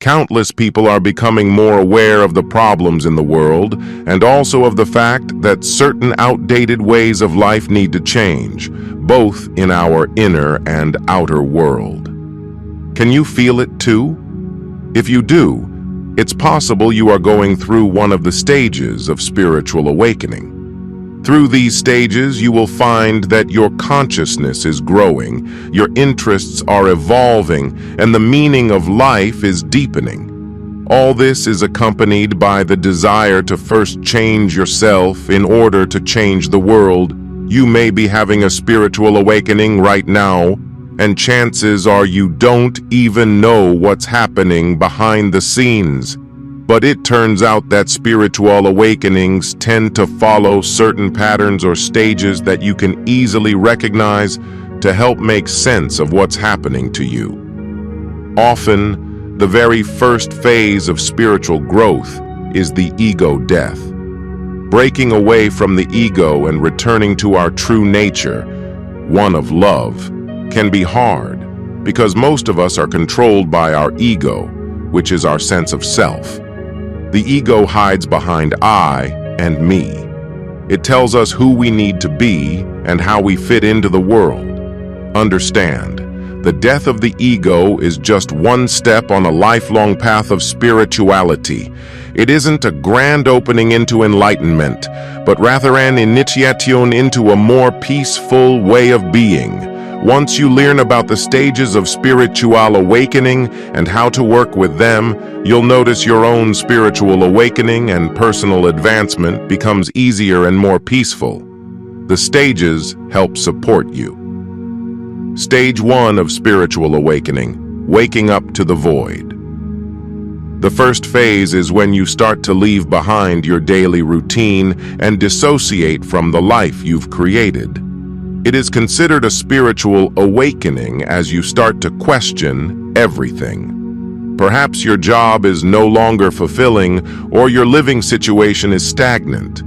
Countless people are becoming more aware of the problems in the world and also of the fact that certain outdated ways of life need to change, both in our inner and outer world. Can you feel it too? If you do, it's possible you are going through one of the stages of spiritual awakening. Through these stages, you will find that your consciousness is growing, your interests are evolving, and the meaning of life is deepening. All this is accompanied by the desire to first change yourself in order to change the world. You may be having a spiritual awakening right now, and chances are you don't even know what's happening behind the scenes. But it turns out that spiritual awakenings tend to follow certain patterns or stages that you can easily recognize to help make sense of what's happening to you. Often, the very first phase of spiritual growth is the ego death. Breaking away from the ego and returning to our true nature, one of love, can be hard because most of us are controlled by our ego, which is our sense of self. The ego hides behind I and me. It tells us who we need to be and how we fit into the world. Understand, the death of the ego is just one step on a lifelong path of spirituality. It isn't a grand opening into enlightenment, but rather an initiation into a more peaceful way of being. Once you learn about the stages of spiritual awakening and how to work with them, you'll notice your own spiritual awakening and personal advancement becomes easier and more peaceful. The stages help support you. Stage 1 of spiritual awakening, waking up to the void. The first phase is when you start to leave behind your daily routine and dissociate from the life you've created. It is considered a spiritual awakening as you start to question everything. Perhaps your job is no longer fulfilling or your living situation is stagnant.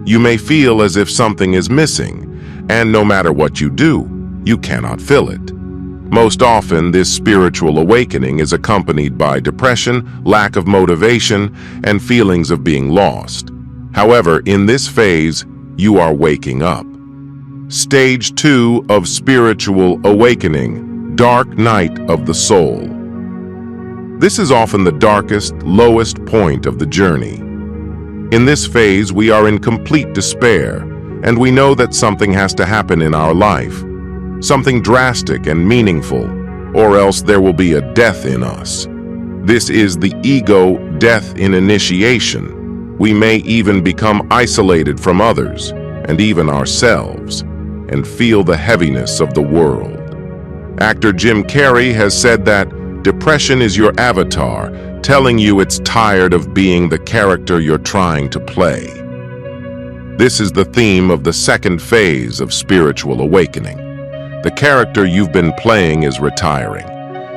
You may feel as if something is missing, and no matter what you do, you cannot fill it. Most often, this spiritual awakening is accompanied by depression, lack of motivation, and feelings of being lost. However, in this phase, you are waking up. Stage 2 of spiritual awakening, dark night of the soul. This is often the darkest, lowest point of the journey. In this phase, we are in complete despair, and we know that something has to happen in our life, something drastic and meaningful, or else there will be a death in us. This is the ego death in initiation. We may even become isolated from others, and even ourselves, and feel the heaviness of the world. Actor Jim Carrey has said that depression is your avatar, telling you it's tired of being the character you're trying to play. This is the theme of the second phase of spiritual awakening. The character you've been playing is retiring.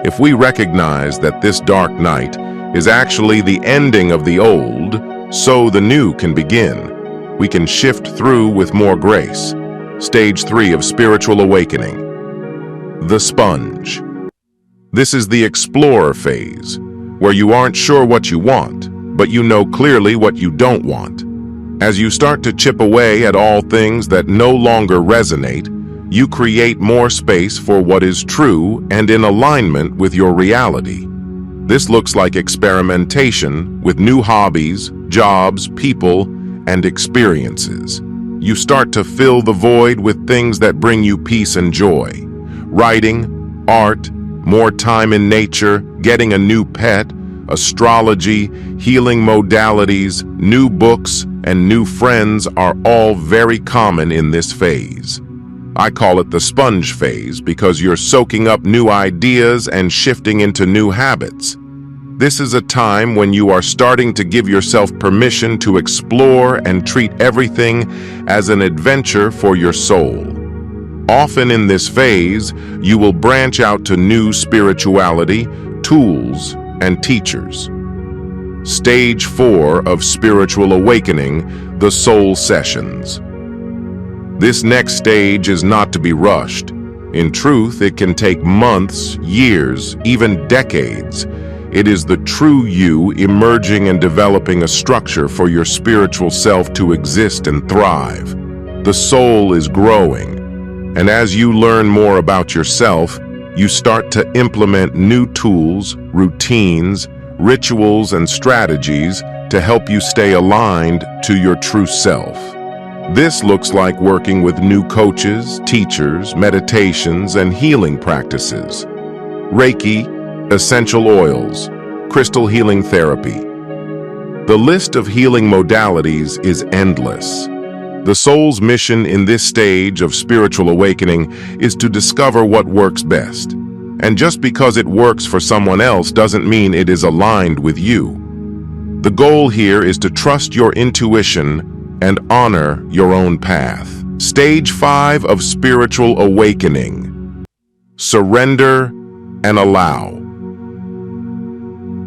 If we recognize that this dark night is actually the ending of the old, so the new can begin, we can shift through with more grace. Stage 3 of spiritual awakening, the sponge. This is the explorer phase, where you aren't sure what you want, but you know clearly what you don't want. As you start to chip away at all things that no longer resonate, you create more space for what is true and in alignment with your reality. This looks like experimentation with new hobbies, jobs, people, and experiences. You start to fill the void with things that bring you peace and joy. Writing, art, more time in nature, getting a new pet, astrology, healing modalities, new books, and new friends are all very common in this phase. I call it the sponge phase because you're soaking up new ideas and shifting into new habits. This is a time when you are starting to give yourself permission to explore and treat everything as an adventure for your soul. Often in this phase, you will branch out to new spirituality, tools, and teachers. Stage 4 of spiritual awakening, the soul sessions. This next stage is not to be rushed. In truth, it can take months, years, even decades. It is the true you emerging and developing a structure for your spiritual self to exist and thrive. The soul is growing, and as you learn more about yourself, you start to implement new tools, routines, rituals, and strategies to help you stay aligned to your true self. This looks like working with new coaches, teachers, meditations, and healing practices. Reiki, essential oils, crystal healing therapy. The list of healing modalities is endless. The soul's mission in this stage of spiritual awakening is to discover what works best. And just because it works for someone else doesn't mean it is aligned with you. The goal here is to trust your intuition and honor your own path. Stage 5 of spiritual awakening. Surrender and allow.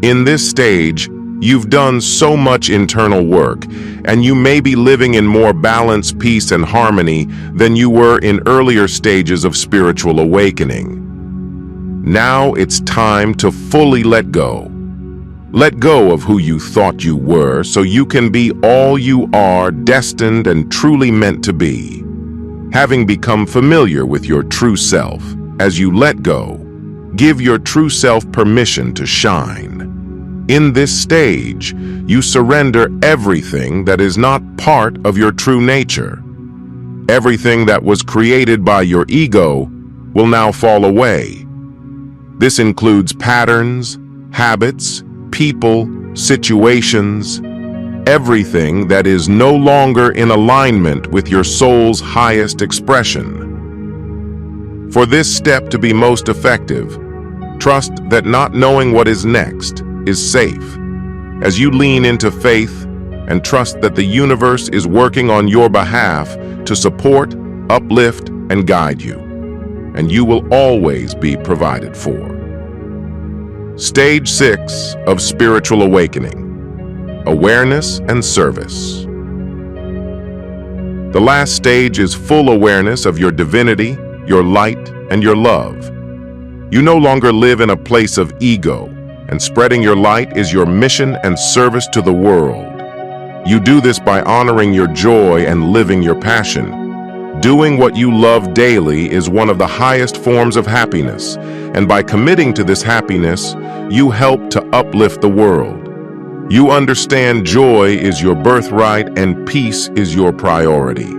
In this stage, you've done so much internal work, and you may be living in more balance, peace, and harmony than you were in earlier stages of spiritual awakening. Now it's time to fully let go. Let go of who you thought you were so you can be all you are, destined and truly meant to be. Having become familiar with your true self, as you let go, give your true self permission to shine. In this stage, you surrender everything that is not part of your true nature. Everything that was created by your ego will now fall away. This includes patterns, habits, people, situations, everything that is no longer in alignment with your soul's highest expression. For this step to be most effective, trust that not knowing what is next is safe, as you lean into faith and trust that the universe is working on your behalf to support, uplift, and guide you, and you will always be provided for. Stage 6 of spiritual awakening: awareness and service. The last stage is full awareness of your divinity, your light, and your love. You no longer live in a place of ego, and spreading your light is your mission and service to the world. You do this by honoring your joy and living your passion. Doing what you love daily is one of the highest forms of happiness, and by committing to this happiness, you help to uplift the world. You understand joy is your birthright and peace is your priority.